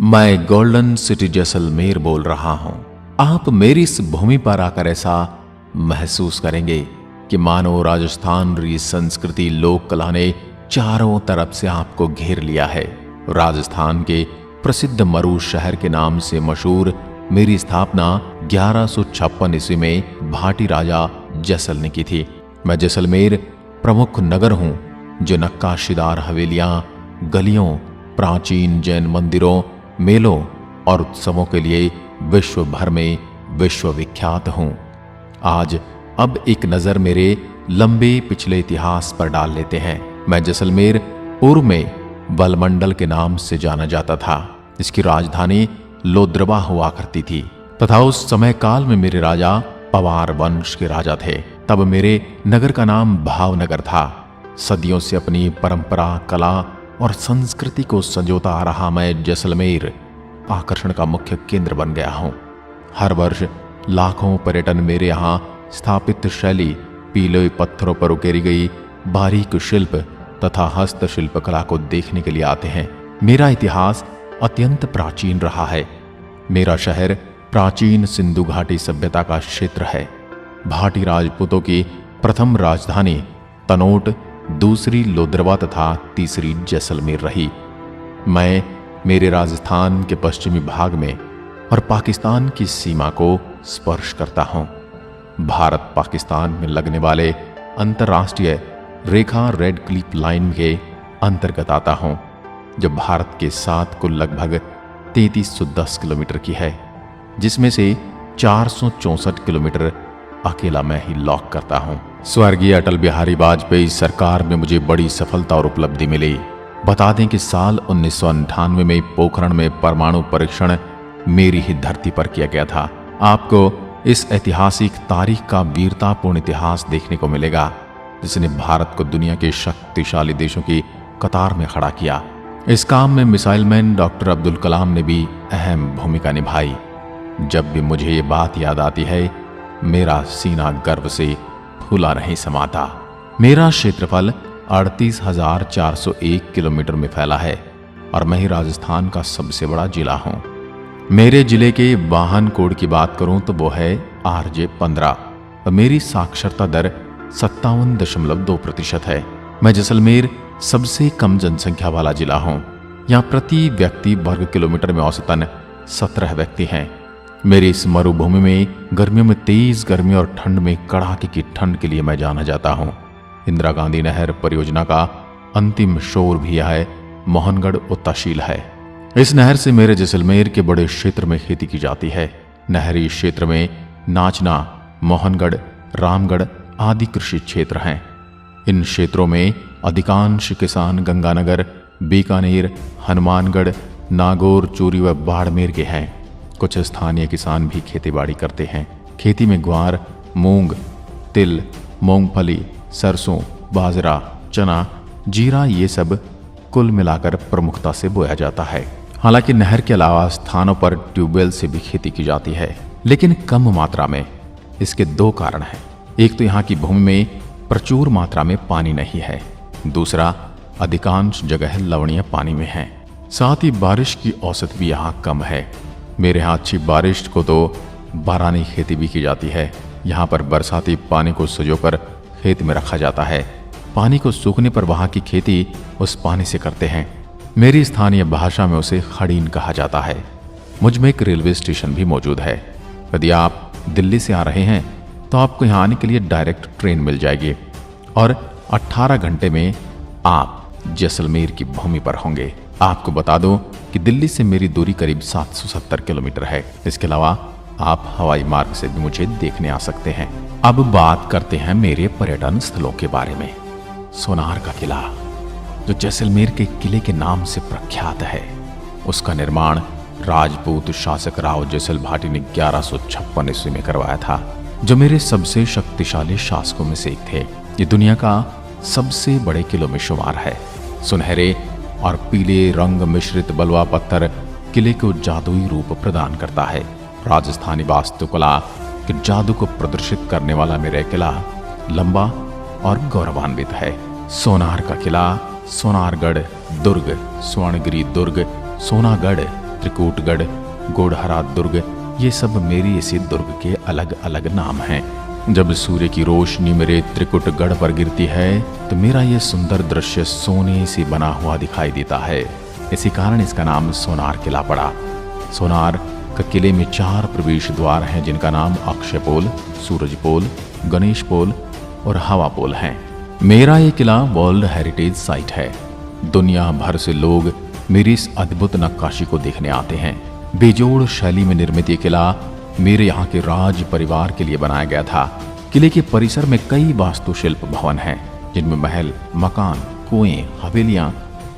मैं golden city Jaisalmer बोल रहा हूं। आप मेरी इस भूमि पर आकर ऐसा महसूस करेंगे कि मानो राजस्थान री संस्कृति लोक कला ने चारों तरफ से आपको घेर लिया है। राजस्थान के प्रसिद्ध मरू शहर के नाम से मशहूर मेरी स्थापना 1156 ईस्वी में भाटी राजा जैसल ने की थी। मैं जैसलमेर प्रमुख नगर हूं जो नक्काशीदार हवेलियां, गलियों, प्राचीन जैन मंदिरों, मेलों और उत्सवों के लिए विश्व भर में विश्वविख्यात हूं। आज अब एक नजर मेरे लंबे पिछले इतिहास पर डाल लेते हैं। मैं जैसलमेर पूर्व में बलमंडल के नाम से जाना जाता था। इसकी राजधानी लोद्रबा हुआ करती थी तथा उस समय काल में मेरे राजा पवार वंश के राजा थे। तब मेरे नगर का नाम भावनगर था। सदियों से अपनी परंपरा, कला और संस्कृति को संजोता आ रहा मैं जैसलमेर आकर्षण का मुख्य केंद्र बन गया हूं। हर वर्ष लाखों पर्यटन मेरे यहाँ स्थापित शैली, पीले पत्थरों पर उकेरी गई बारीक शिल्प तथा हस्तशिल्प कला को देखने के लिए आते हैं। मेरा इतिहास अत्यंत प्राचीन रहा है। मेरा शहर प्राचीन सिंधु घाटी सभ्यता का क्षेत्र है। भाटी राजपूतों की प्रथम राजधानी तनोट, दूसरी लोद्रबा तथा तीसरी जैसलमेर रही। मैं मेरे राजस्थान के पश्चिमी भाग में और पाकिस्तान की सीमा को स्पर्श करता हूं। भारत पाकिस्तान में लगने वाले अंतर्राष्ट्रीय रेखा रेड क्लिफ लाइन के अंतर्गत आता हूं, जो भारत के साथ कुल लगभग 3310 किलोमीटर की है, जिसमें से 464 किलोमीटर अकेला मैं ही लॉक करता हूं। स्वर्गीय अटल बिहारी वाजपेयी सरकार में मुझे बड़ी सफलता और उपलब्धि मिली। बता दें कि साल 1998 में पोखरण में परमाणु परीक्षण मेरी ही धरती पर किया गया था। आपको इस ऐतिहासिक तारीख का वीरतापूर्ण इतिहास देखने को मिलेगा, जिसने भारत को दुनिया के शक्तिशाली देशों की कतार में खड़ा किया। इस काम में missile man doctor Abdul Kalam ने भी अहम भूमिका निभाई। जब भी मुझे ये बात याद आती है, मेरा सीना गर्व से फूला नहीं समाता। मेरा क्षेत्रफल 38,401 किलोमीटर में फैला है और मैं ही राजस्थान का सबसे बड़ा जिला हूं। मेरे जिले के वाहन कोड की बात करूं तो वो है RJ15 और मेरी साक्षरता दर 57.2% है। मैं जैसलमेर सबसे कम जनसंख्या वाला जिला हूं। यहाँ प्रति व्यक्ति वर्ग किलोमीटर में औसतन 17 व्यक्ति हैं। मेरी इस मरुभूमि में गर्मियों में तेज गर्मी और ठंड में कड़ाके की ठंड के लिए मैं जाना जाता हूँ। इंदिरा गांधी नहर परियोजना का अंतिम शोर भी यह मोहनगढ़ व तहसील है। इस नहर से मेरे जैसलमेर के बड़े क्षेत्र में खेती की जाती है। नहरी क्षेत्र में नाचना, मोहनगढ़, रामगढ़ आदि कृषि क्षेत्र हैं। इन क्षेत्रों में अधिकांश किसान गंगानगर, बीकानेर, हनुमानगढ़, नागौर, चूरू व बाड़मेर के हैं। कुछ स्थानीय किसान भी खेतीबाड़ी करते हैं। खेती में ग्वार, मूंग, तिल, मूंगफली, सरसों, बाजरा, चना, जीरा ये सब कुल मिलाकर प्रमुखता से बोया जाता है। हालांकि नहर के अलावा स्थानों पर ट्यूबवेल से भी खेती की जाती है, लेकिन कम मात्रा में। इसके दो कारण हैं। एक तो यहाँ की भूमि में प्रचुर मात्रा में पानी नहीं है, दूसरा अधिकांश जगह लवणीय पानी में है। साथ ही बारिश की औसत भी यहाँ कम है। मेरे यहाँ अच्छी बारिश को तो बारानी खेती भी की जाती है। यहाँ पर बरसाती पानी को संजोकर खेत में रखा जाता है। पानी को सूखने पर वहाँ की खेती उस पानी से करते हैं। मेरी स्थानीय भाषा में उसे खड़ीन कहा जाता है। मुझ में एक रेलवे स्टेशन भी मौजूद है। यदि आप दिल्ली से आ रहे हैं तो आपको यहाँ आने के लिए डायरेक्ट ट्रेन मिल जाएगी और 18 घंटे में आप जैसलमेर की भूमि पर होंगे। आपको बता दूं कि दिल्ली से मेरी दूरी करीब 770 किलोमीटर है। इसके अलावा आप हवाई मार्ग से भी मुझे देखने आ सकते हैं। अब बात करते हैं मेरे पर्यटन स्थलों के बारे में। सोनार का किला, जो जैसलमेर के किले के नाम से प्रख्यात है, उसका निर्माण राजपूत शासक राव जैसल भाटी ने 1156 ईस्वी में करवाया था, जो मेरे सबसे शक्तिशाली शासकों में से एक थे। ये दुनिया का सबसे बड़े किलों में शुमार है। सुनहरे और पीले रंग मिश्रित बलुआ पत्थर किले को जादुई रूप प्रदान करता है। राजस्थानी वास्तुकला के जादू को प्रदर्शित करने वाला मेरा किला लंबा और गौरवान्वित है। सोनार का किला सोनारगढ़ दुर्ग, स्वर्णगिरी दुर्ग, सोनागढ़ त्रिकूटगढ़, गोढ़हरा दुर्ग, ये सब मेरी इसी दुर्ग के अलग अलग नाम हैं। जब सूर्य की रोशनी मेरे त्रिकुटगढ़ पर गिरती है तो मेरा ये सुंदर दृश्य सोने से बना हुआ दिखाई देता है। इसी कारण इसका नाम सोनार किला पड़ा। सोनार का किले में 4 प्रवेश द्वार हैं, जिनका नाम अक्षय पोल, सूरज पोल, गणेश पोल और हवा पोल हैं। मेरा ये किला वर्ल्ड हेरिटेज साइट है। दुनिया भर से लोग मेरी इस अद्भुत नक्काशी को देखने आते हैं। बेजोड़ शैली में निर्मित ये किला मेरे यहाँ के राज परिवार के लिए बनाया गया था। किले के परिसर में कई वास्तुशिल्प भवन हैं, जिनमें महल, मकान, कुएं, हवेलियां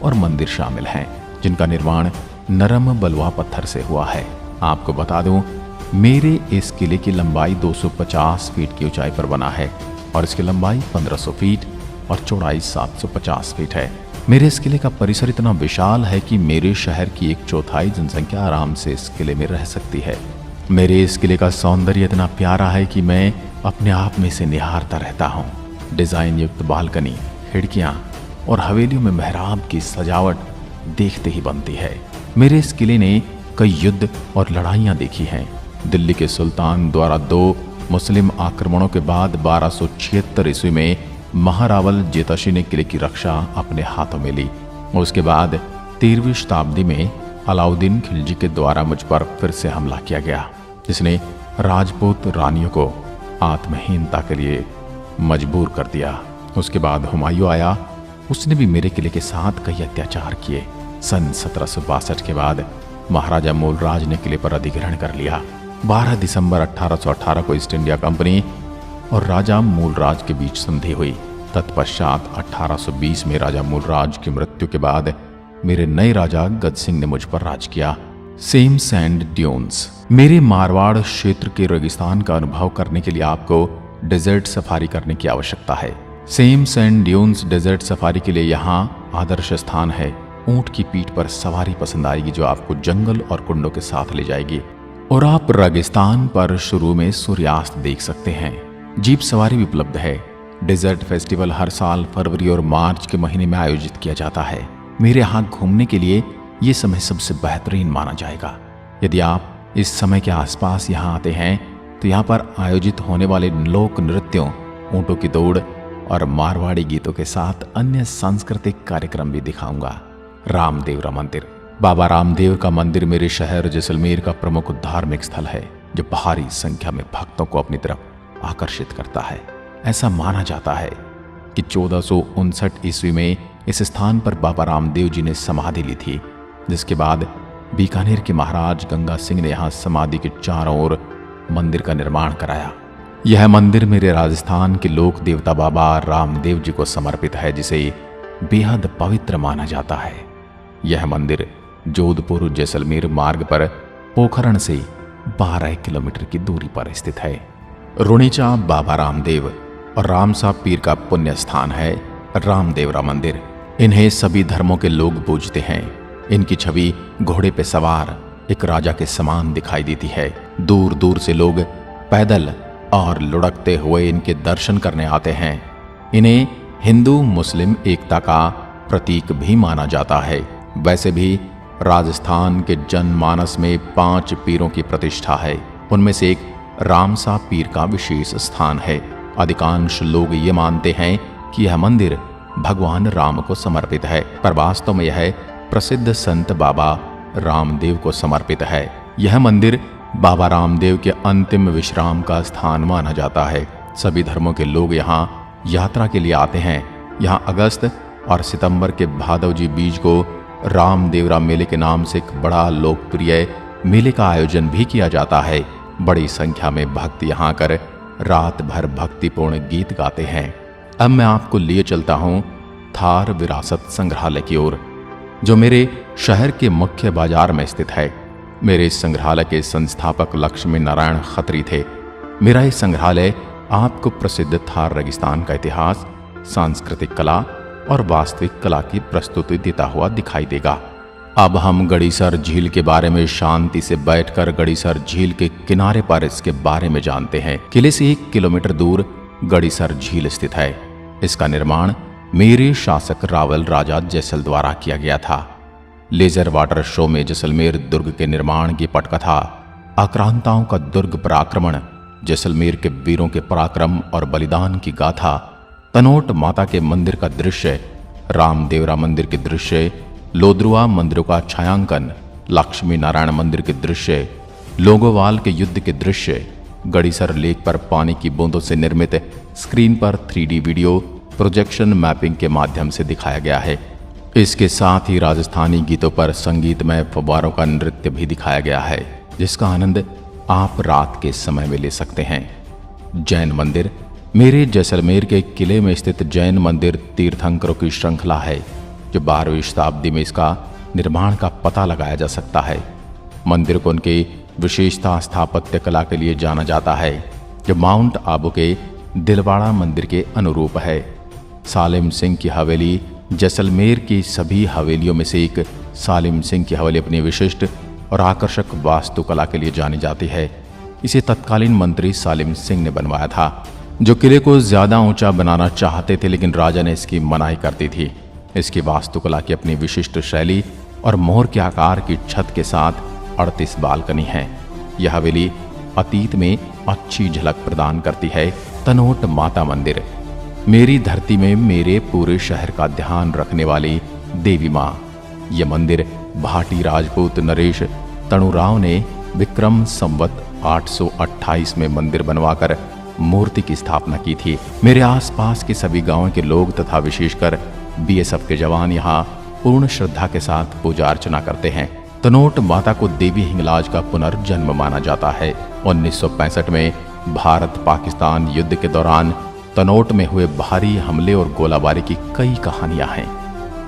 और मंदिर शामिल हैं, जिनका निर्माण नरम बलुआ पत्थर से हुआ है। आपको बता दूं, मेरे इस किले की लंबाई 250 फीट की ऊंचाई पर बना है और इसकी लंबाई 1500 फीट और चौड़ाई 750 फीट है। मेरे इस किले का परिसर इतना विशाल है कि मेरे शहर की 1/4 जनसंख्या आराम से इस किले में रह सकती है। मेरे इस किले का सौंदर्य इतना प्यारा है कि मैं अपने आप में से निहारता रहता हूँ। डिजाइन युक्त बालकनी, खिड़कियाँ और हवेलियों में मेहराब की सजावट देखते ही बनती है। मेरे इस किले ने कई युद्ध और लड़ाइयाँ देखी हैं। दिल्ली के सुल्तान द्वारा 2 मुस्लिम आक्रमणों के बाद 1276 ईस्वी में महारावल जेताशी ने किले की रक्षा अपने हाथों में ली। उसके बाद 13वीं शताब्दी में अलाउद्दीन खिलजी के द्वारा मुझ पर फिर से हमला किया गया, जिसने राजपूत रानियों को आत्महीनता के लिए मजबूर कर दिया। उसके बाद हुमायूं आया, उसने भी मेरे किले के साथ कई अत्याचार किए। सन 1762 के बाद महाराजा मूलराज ने किले पर अधिग्रहण कर लिया। 12 दिसंबर 1818 को ईस्ट इंडिया कंपनी और राजा मूलराज के बीच संधि हुई। तत्पश्चात 1820 में राजा मूलराज की मृत्यु के बाद मेरे नए राजा गज सिंह ने मुझ पर राज किया। Same sand dunes. मेरे मारवाड़ क्षेत्र के रेगिस्तान का अनुभव करने के लिए आपको डेजर्ट सफारी करने की आवश्यकता है। Same sand dunes desert safari के लिए यहाँ आदर्श स्थान है। ऊंट की पीठ पर सवारी पसंद आएगी, जो आपको जंगल और कुंडों के साथ ले जाएगी और आप रेगिस्तान पर शुरू में सूर्यास्त देख सकते हैं। जीप सवारी भी उपलब्ध है। डेजर्ट फेस्टिवल हर साल फरवरी और मार्च के महीने में आयोजित किया जाता है। मेरे यहाँ घूमने के लिए ये समय सबसे बेहतरीन माना जाएगा। यदि आप इस समय के आसपास यहाँ आते हैं तो यहाँ पर आयोजित होने वाले लोक नृत्यों, ऊँटों की दौड़ और मारवाड़ी गीतों के साथ अन्य सांस्कृतिक कार्यक्रम भी दिखाऊंगा। रामदेवरा मंदिर। बाबा रामदेव का मंदिर मेरे शहर जैसलमेर का प्रमुख धार्मिक स्थल है, जो भारी संख्या में भक्तों को अपनी तरफ आकर्षित करता है। ऐसा माना जाता है कि 1459 ईस्वी में इस स्थान पर बाबा रामदेव जी ने समाधि ली थी, जिसके बाद बीकानेर के महाराज गंगा सिंह ने यहाँ समाधि के चारों ओर मंदिर का निर्माण कराया। यह मंदिर मेरे राजस्थान के लोक देवता बाबा रामदेव जी को समर्पित है, जिसे बेहद पवित्र माना जाता है। यह मंदिर जोधपुर जैसलमेर मार्ग पर पोखरण से 12 किलोमीटर की दूरी पर स्थित है। रुणीचा बाबा रामदेव और रामसा पीर का पुण्य स्थान है रामदेवरा मंदिर। इन्हें सभी धर्मों के लोग पूजते हैं। इनकी छवि घोड़े पे सवार एक राजा के समान दिखाई देती है। दूर दूर से लोग पैदल और लुढ़कते हुए इनके दर्शन करने आते हैं। इन्हें हिंदू मुस्लिम एकता का प्रतीक भी माना जाता है। वैसे भी राजस्थान के जनमानस में 5 पीरों की प्रतिष्ठा है। उनमें से एक रामसा पीर का विशेष स्थान है। अधिकांश लोग ये मानते हैं कि यह मंदिर भगवान राम को समर्पित है, पर वास्तव में यह प्रसिद्ध संत बाबा रामदेव को समर्पित है। यह मंदिर बाबा रामदेव के अंतिम विश्राम का स्थान माना जाता है। सभी धर्मों के लोग यहाँ यात्रा के लिए आते हैं। यहाँ अगस्त और सितंबर के भादव जी बीज को रामदेवरा मेले के नाम से एक बड़ा लोकप्रिय मेले का आयोजन भी किया जाता है। बड़ी संख्या में भक्त यहाँ आकर रात भर भक्तिपूर्ण गीत गाते हैं। अब मैं आपको लिए चलता हूँ थार विरासत संग्रहालय की ओर, जो मेरे शहर के मुख्य बाजार में स्थित है। मेरे इस संग्रहालय के संस्थापक लक्ष्मी नारायण खत्री थे। मेरा ये संग्रहालय आपको प्रसिद्ध थार रेगिस्तान का इतिहास, सांस्कृतिक कला और वास्तविक कला की प्रस्तुति देता हुआ दिखाई देगा। अब हम गड़ीसर झील के बारे में शांति से बैठकर गड़ीसर झील के किनारे पर इसके बारे में जानते हैं। किले से 1 किलोमीटर दूर गड़ीसर झील स्थित है। इसका निर्माण मेरे शासक रावल राजा जैसल द्वारा किया गया था। लेजर वाटर शो में जैसलमेर दुर्ग के निर्माण की पटकथा, आक्रांताओं का दुर्ग पर आक्रमण, जैसलमेर के वीरों के पराक्रम और बलिदान की गाथा, तनोट माता के मंदिर का दृश्य, रामदेवरा मंदिर के दृश्य, लोद्रुआ मंदिरों का छायांकन, लक्ष्मी नारायण मंदिर के दृश्य, लोंगोवाल के युद्ध के दृश्य, गड़ीसर लेक पर पानी की बूंदों से निर्मित स्क्रीन पर 3D वीडियो प्रोजेक्शन मैपिंग के माध्यम से दिखाया गया है। इसके साथ ही राजस्थानी गीतों पर संगीतमय फव्वारों का नृत्य भी दिखाया गया है, जिसका आनंद आप रात के समय में ले सकते हैं। जैन मंदिर मेरे जैसलमेर के किले में स्थित जैन मंदिर तीर्थंकरों की श्रृंखला है, जो 12वीं शताब्दी में इसका निर्माण का पता लगाया जा सकता है। मंदिर को उनके विशेषता स्थापत्य कला के लिए जाना जाता है, जो माउंट आबू के दिलवाड़ा मंदिर के अनुरूप है। सालिम सिंह की हवेली जैसलमेर की सभी हवेलियों में से एक सालिम सिंह की हवेली अपनी विशिष्ट और आकर्षक वास्तुकला के लिए जानी जाती है। इसे तत्कालीन मंत्री सालिम सिंह ने बनवाया था, जो किले को ज्यादा ऊंचा बनाना चाहते थे, लेकिन राजा ने इसकी मनाही कर दी थी। इसकी वास्तुकला की अपनी विशिष्ट शैली और मोहर के आकार की छत के साथ 38 बालकनी है। यह हवेली अतीत में अच्छी झलक प्रदान करती है। तनोट माता मंदिर मेरी धरती में मेरे पूरे शहर का ध्यान रखने वाली देवी माँ। यह मंदिर भाटी राजपूत नरेश तणुराव ने विक्रम संवत 828 में मंदिर बनवाकर मूर्ति की स्थापना की थी। मेरे आसपास के सभी गांवों के लोग तथा विशेषकर BSF के जवान यहाँ पूर्ण श्रद्धा के साथ पूजा अर्चना करते हैं। तनोट माता को देवी हिंगलाज का पुनर्जन्म माना जाता है। 1965 में भारत पाकिस्तान युद्ध के दौरान तनोट में हुए भारी हमले और गोलाबारी की कई कहानियां हैं।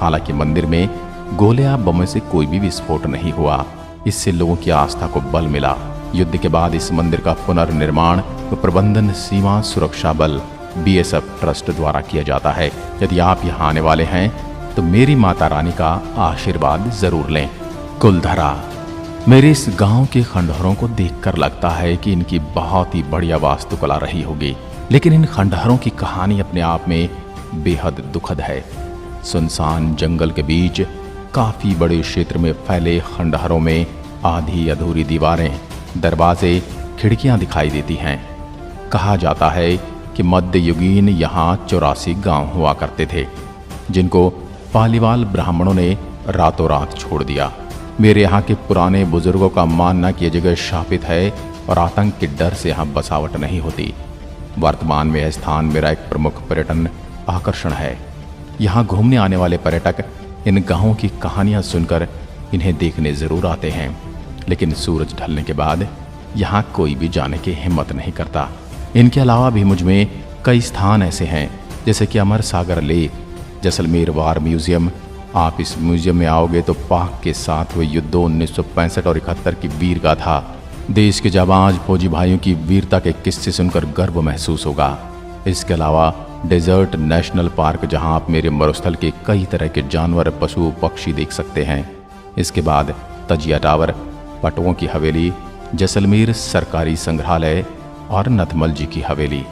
हालांकि मंदिर में गोले या बमों से कोई भी विस्फोट नहीं हुआ। इससे लोगों की आस्था को बल मिला। युद्ध के बाद इस मंदिर का पुनर्निर्माण व प्रबंधन सीमा सुरक्षा बल BSF ट्रस्ट द्वारा किया जाता है। यदि आप यहाँ आने वाले हैं तो मेरी माता रानी का आशीर्वाद जरूर लें। कुलधरा मेरे इस गांव के खंडहरों को देखकर लगता है कि इनकी बहुत ही बढ़िया वास्तुकला रही होगी, लेकिन इन खंडहरों की कहानी अपने आप में बेहद दुखद है। सुनसान जंगल के बीच काफी बड़े क्षेत्र में फैले खंडहरों में आधी अधूरी दीवारें, दरवाजे, खिड़कियां दिखाई देती हैं। कहा जाता है कि मध्ययुगीन यहाँ 84 गांव हुआ करते थे, जिनको पालीवाल ब्राह्मणों ने रातों रात छोड़ दिया। मेरे यहाँ के पुराने बुजुर्गों का मानना कि यह जगह शापित है और आतंक के डर से यहाँ बसावट नहीं होती। वर्तमान में यह स्थान मेरा एक प्रमुख पर्यटन आकर्षण है। यहाँ घूमने आने वाले पर्यटक इन गांवों की कहानियां सुनकर इन्हें देखने जरूर आते हैं, लेकिन सूरज ढलने के बाद यहाँ कोई भी जाने की हिम्मत नहीं करता। इनके अलावा भी मुझ में कई स्थान ऐसे हैं, जैसे कि अमर सागर लेक, जैसलमेर वार म्यूजियम। आप इस म्यूजियम में आओगे तो पाक के साथ हुए युद्धों 1965 और 71 की वीर गाथा, देश के जाबाज फौजी भाइयों की वीरता के किस्से सुनकर गर्व महसूस होगा। इसके अलावा डेजर्ट नेशनल पार्क, जहां आप मेरे मरुस्थल के कई तरह के जानवर, पशु पक्षी देख सकते हैं। इसके बाद तजिया टावर, पटुओं की हवेली, जैसलमेर सरकारी संग्रहालय और नथमल जी की हवेली।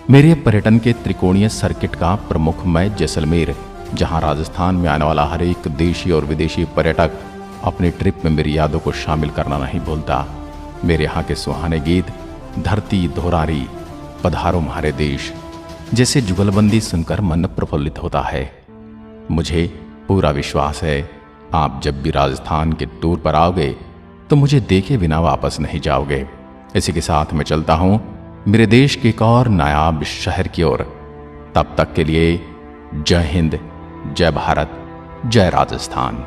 मेरे पर्यटन के त्रिकोणीय सर्किट का प्रमुख मैं जैसलमेर, जहां राजस्थान में आने वाला हर एक देशी और विदेशी पर्यटक अपनी ट्रिप में मेरी यादों को शामिल करना नहीं भूलता। मेरे यहाँ के सुहाने गीत, धरती धोरारी, पधारो म्हारे देश जैसे जुगलबंदी सुनकर मन प्रफुल्लित होता है। मुझे पूरा विश्वास है आप जब भी राजस्थान के टूर पर आओगे तो मुझे देखे बिना वापस नहीं जाओगे। इसी के साथ मैं चलता हूं मेरे देश के एक और नायाब शहर की ओर। तब तक के लिए जय हिंद, जय भारत, जय राजस्थान।